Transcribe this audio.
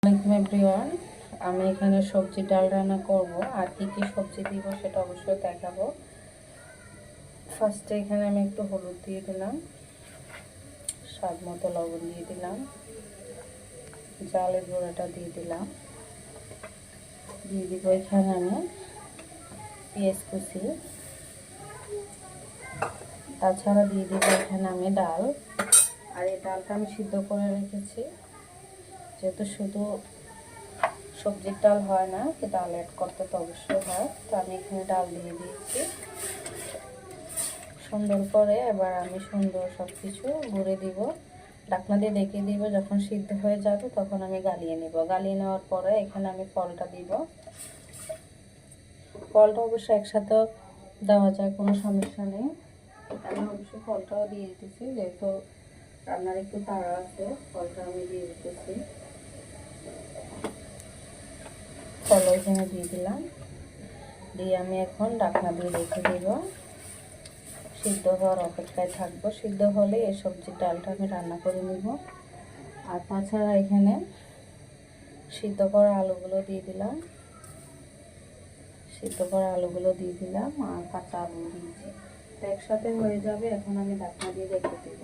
আসসালামু এভরিওয়ান, আমি এখানে সবজি ডাল রান্না করব। আর কি কি সবজি দিব সেটা অবশ্যই দেখাবো। ফার্স্টে এখানে আমি একটু হলুদ দিয়ে দিলাম, স্বাদ মতো লবণ দিয়ে দিলাম, চালের গুঁড়াটা দিয়ে দিলাম, দিয়ে দিব এখানে আমি পেঁয়াজ কুচি, তাছাড়া দিয়ে দিব এখানে আমি ডাল। আর এই ডালটা আমি সিদ্ধ করে রেখেছি, যেহেতু শুধু সবজির ডাল হয় না, কি ডাল অ্যাড করতে তো অবশ্যই হয়। তো আমি এখানে ডাল দিয়ে দিয়েছি সুন্দর করে। এবার আমি সুন্দর সব কিছু গুঁড়ে দিব, ঢাকনা দিয়ে ঢেকে দিব। যখন সিদ্ধ হয়ে যাবে তখন আমি গালিয়ে নিব। গালিয়ে নেওয়ার পরে এখানে আমি ফলটা দিব। ফলটা অবশ্যই একসাথে দেওয়া যায়, কোনো সমস্যা নেই। আমি অবশ্যই ফলটাও দিয়ে দিতেছি, যেহেতু রান্নার একটু তাড়া আছে, ফলটা আমি দিয়ে দিতেছি। ফল এখানে দিয়ে দিলাম, দিয়ে আমি এখন ঢাকনা দিয়ে রেখে দেব। সিদ্ধ হওয়ার অপেক্ষায় থাকবো। সিদ্ধ হলে এই সবজির ডালটা আমি রান্না করে নেব। আর তাছাড়া এখানে সিদ্ধ করা আলুগুলো দিয়ে দিলাম, আর কাঁচা আলু দিয়েছি। তো একসাথে হয়ে যাবে। এখন আমি ঢাকনা দিয়ে রেখে দেব।